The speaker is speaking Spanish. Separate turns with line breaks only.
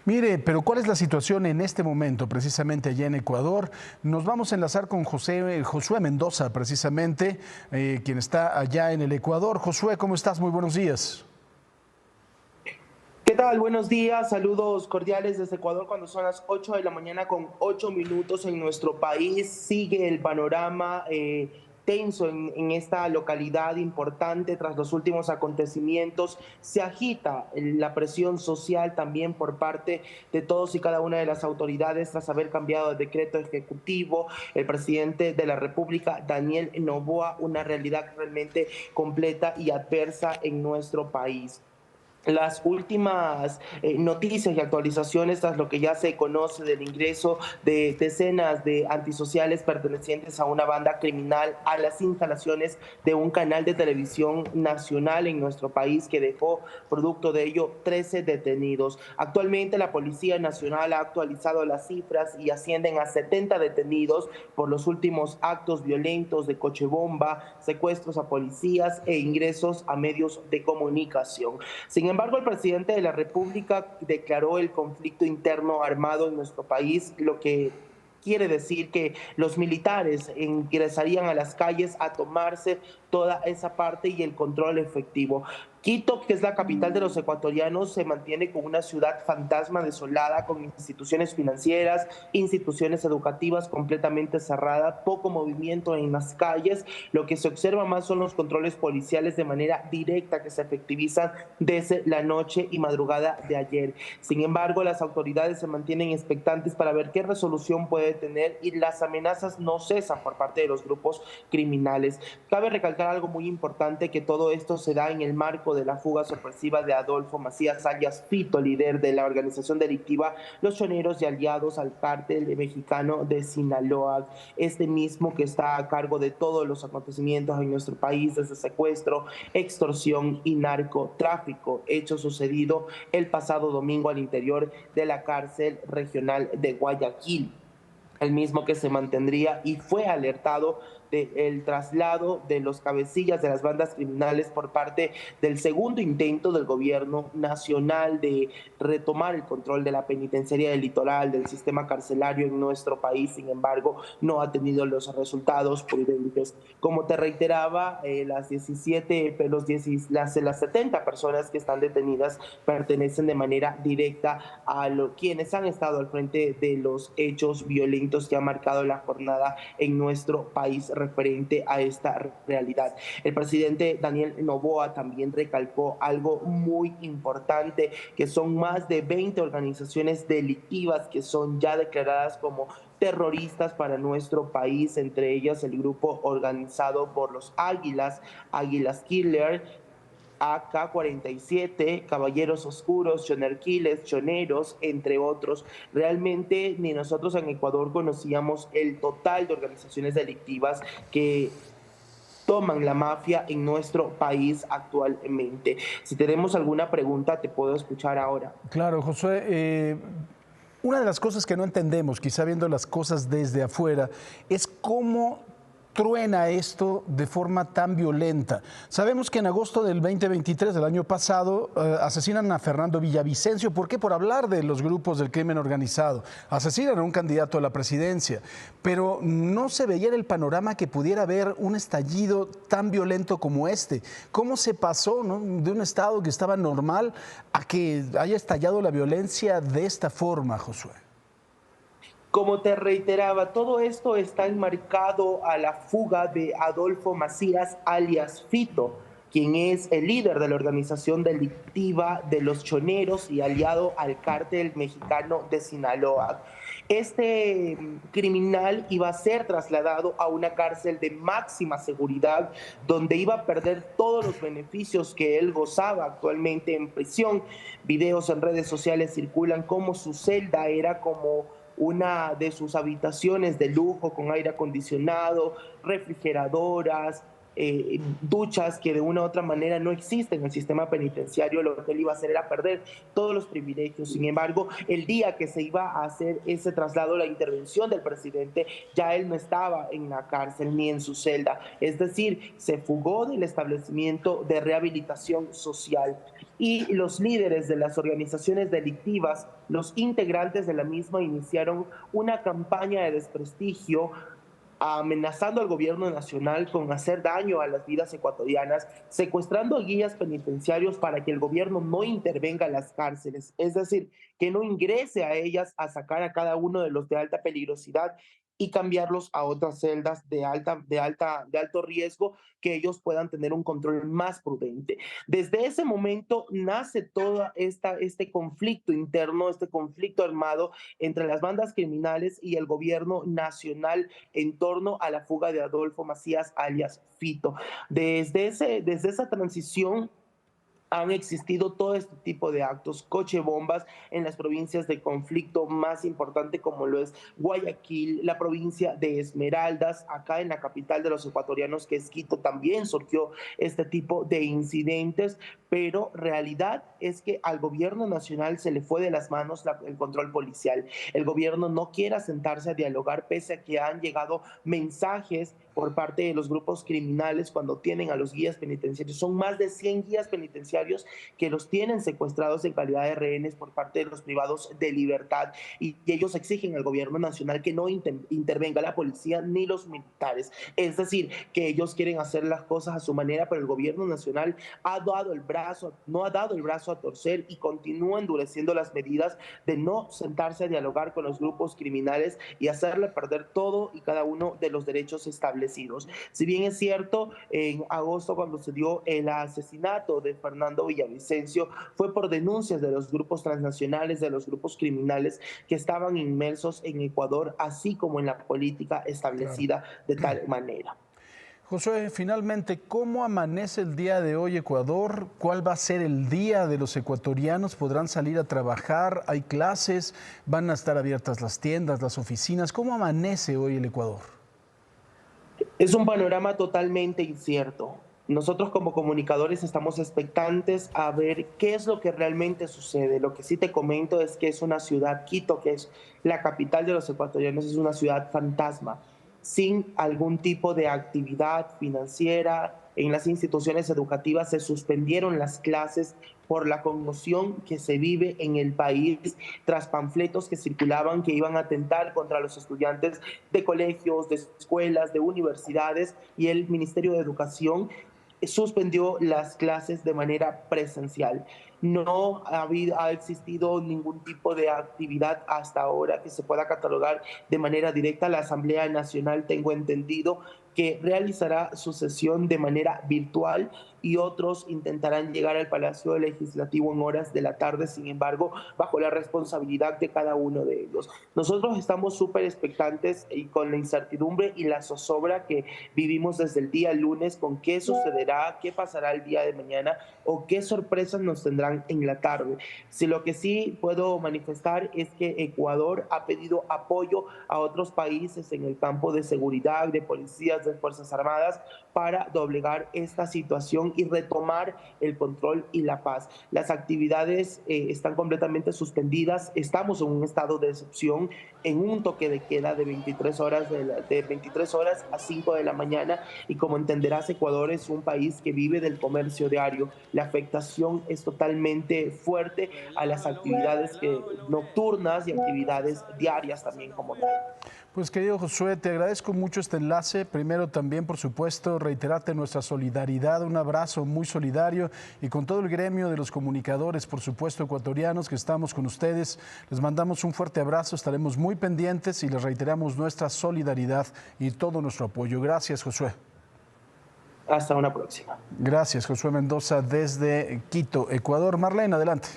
Mire, pero ¿cuál es la situación en este momento, precisamente allá en Ecuador? Nos vamos a enlazar con Josué Mendoza, precisamente, quien está allá en el Ecuador. Josué, ¿cómo estás? Muy buenos días.
¿Qué tal? Buenos días, saludos cordiales desde Ecuador cuando son las 8 de la mañana con 8 minutos en nuestro país. Sigue el panorama tenso en esta localidad importante tras los últimos acontecimientos. Se agita la presión social también por parte de todos y cada una de las autoridades tras haber cambiado el decreto ejecutivo. El presidente de la República, Daniel Noboa, una realidad realmente completa y adversa en nuestro país. Las últimas noticias y actualizaciones tras lo que ya se conoce del ingreso de decenas de antisociales pertenecientes a una banda criminal a las instalaciones de un canal de televisión nacional en nuestro país que dejó producto de ello 13 detenidos. Actualmente la Policía Nacional ha actualizado las cifras y ascienden a 70 detenidos por los últimos actos violentos de coche bomba, secuestros a policías e ingresos a medios de comunicación. Sin embargo, el presidente de la República declaró el conflicto interno armado en nuestro país, lo que quiere decir que los militares ingresarían a las calles a tomarse toda esa parte y el control efectivo. Quito, que es la capital de los ecuatorianos, se mantiene como una ciudad fantasma desolada, con instituciones financieras, instituciones educativas completamente cerradas, poco movimiento en las calles. Lo que se observa más son los controles policiales de manera directa que se efectivizan desde la noche y madrugada de ayer. Sin embargo, las autoridades se mantienen expectantes para ver qué resolución puede tener y las amenazas no cesan por parte de los grupos criminales. Cabe recalcar algo muy importante, que todo esto se da en el marco de la fuga sorpresiva de Adolfo Macías, alias Fito, líder de la organización delictiva Los Choneros y aliados al cártel mexicano de Sinaloa. Este mismo que está a cargo de todos los acontecimientos en nuestro país, desde secuestro, extorsión y narcotráfico, hecho sucedido el pasado domingo al interior de la cárcel regional de Guayaquil, el mismo que se mantendría y fue alertado del traslado de los cabecillas de las bandas criminales por parte del segundo intento del gobierno nacional de retomar el control de la penitenciaría del litoral, del sistema carcelario en nuestro país. Sin embargo, no ha tenido los resultados prudentes. Como te reiteraba, las 17, las 70 personas que están detenidas pertenecen de manera directa a quienes han estado al frente de los hechos violentos que ha marcado la jornada en nuestro país referente a esta realidad. El presidente Daniel Noboa también recalcó algo muy importante, que son más de 20 organizaciones delictivas que son ya declaradas como terroristas para nuestro país, entre ellas el grupo organizado por los Águilas, Águilas Killer, AK-47, Caballeros Oscuros, Chonerquiles, Choneros, entre otros. Realmente ni nosotros en Ecuador conocíamos el total de organizaciones delictivas que toman la mafia en nuestro país actualmente. Si tenemos alguna pregunta, te puedo escuchar ahora.
Claro, Josué. Una de las cosas que no entendemos, quizá viendo las cosas desde afuera, es cómo truena esto de forma tan violenta. Sabemos que en agosto del 2023, del año pasado, asesinan a Fernando Villavicencio. ¿Por qué? Por hablar de los grupos del crimen organizado. Asesinan a un candidato a la presidencia, pero no se veía en el panorama que pudiera haber un estallido tan violento como este. ¿Cómo se pasó, ¿no?, de un estado que estaba normal a que haya estallado la violencia de esta forma, Josué?
Como te reiteraba, todo esto está enmarcado a la fuga de Adolfo Macías, alias Fito, quien es el líder de la organización delictiva de Los Choneros y aliado al cártel mexicano de Sinaloa. Este criminal iba a ser trasladado a una cárcel de máxima seguridad, donde iba a perder todos los beneficios que él gozaba actualmente en prisión. Videos en redes sociales circulan como su celda era como una de sus habitaciones de lujo con aire acondicionado, refrigeradoras, duchas que de una u otra manera no existen en el sistema penitenciario. Lo que él iba a hacer era perder todos los privilegios. Sin embargo, el día que se iba a hacer ese traslado, la intervención del presidente, ya él no estaba en la cárcel ni en su celda. Es decir, se fugó del establecimiento de rehabilitación social. Y los líderes de las organizaciones delictivas, los integrantes de la misma, iniciaron una campaña de desprestigio, amenazando al gobierno nacional con hacer daño a las vidas ecuatorianas, secuestrando a guías penitenciarios para que el gobierno no intervenga en las cárceles, es decir, que no ingrese a ellas a sacar a cada uno de los de alta peligrosidad y cambiarlos a otras celdas de alto riesgo, que ellos puedan tener un control más prudente. Desde ese momento nace todo este conflicto interno, este conflicto armado entre las bandas criminales y el gobierno nacional en torno a la fuga de Adolfo Macías, alias Fito. Desde esa transición han existido todo este tipo de actos, cochebombas en las provincias de conflicto más importante, como lo es Guayaquil, la provincia de Esmeraldas, acá en la capital de los ecuatorianos, que es Quito, también surgió este tipo de incidentes, pero realidad es que al gobierno nacional se le fue de las manos el control policial. El gobierno no quiere sentarse a dialogar, pese a que han llegado mensajes por parte de los grupos criminales cuando tienen a los guías penitenciarios. Son más de 100 guías penitenciarios que los tienen secuestrados en calidad de rehenes por parte de los privados de libertad, y ellos exigen al gobierno nacional que no intervenga la policía ni los militares. Es decir, que ellos quieren hacer las cosas a su manera, pero el gobierno nacional no ha dado el brazo a torcer y continúa endureciendo las medidas de no sentarse a dialogar con los grupos criminales y hacerle perder todo y cada uno de los derechos establecidos. Si bien es cierto, en agosto, cuando se dio el asesinato de Fernando Villavicencio, fue por denuncias de los grupos transnacionales, de los grupos criminales que estaban inmersos en Ecuador, así como en la política establecida de tal manera.
Josué, finalmente, ¿cómo amanece el día de hoy Ecuador? ¿Cuál va a ser el día de los ecuatorianos? ¿Podrán salir a trabajar? ¿Hay clases? ¿Van a estar abiertas las tiendas, las oficinas? ¿Cómo amanece hoy el Ecuador?
Es un panorama totalmente incierto. Nosotros como comunicadores estamos expectantes a ver qué es lo que realmente sucede. Lo que sí te comento es que es una ciudad, Quito, que es la capital de los ecuatorianos, es una ciudad fantasma, sin algún tipo de actividad financiera. En las instituciones educativas se suspendieron las clases por la conmoción que se vive en el país tras panfletos que circulaban que iban a atentar contra los estudiantes de colegios, de escuelas, de universidades, y el Ministerio de Educación suspendió las clases de manera presencial. No ha existido ningún tipo de actividad hasta ahora que se pueda catalogar de manera directa. La Asamblea Nacional, tengo entendido, que realizará su sesión de manera virtual, y otros intentarán llegar al Palacio Legislativo en horas de la tarde, sin embargo, bajo la responsabilidad de cada uno de ellos. Nosotros estamos súper expectantes y con la incertidumbre y la zozobra que vivimos desde el día lunes con qué sucederá, qué pasará el día de mañana o qué sorpresas nos tendrán en la tarde. Si lo que sí puedo manifestar es que Ecuador ha pedido apoyo a otros países en el campo de seguridad, de policías, de Fuerzas Armadas, para doblegar esta situación y retomar el control y la paz. Las actividades están completamente suspendidas, estamos en un estado de excepción, en un toque de queda de 23 horas, de 23 horas a 5 de la mañana, y como entenderás, Ecuador es un país que vive del comercio diario. La afectación es totalmente fuerte a las actividades nocturnas y actividades diarias también como tal.
Pues querido Josué, te agradezco mucho este enlace. Primero también, por supuesto, reiterarte nuestra solidaridad, un abrazo muy solidario, y con todo el gremio de los comunicadores, por supuesto, ecuatorianos, que estamos con ustedes. Les mandamos un fuerte abrazo, estaremos muy pendientes y les reiteramos nuestra solidaridad y todo nuestro apoyo. Gracias, Josué.
Hasta una próxima.
Gracias, Josué Mendoza, desde Quito, Ecuador. Marlene, adelante.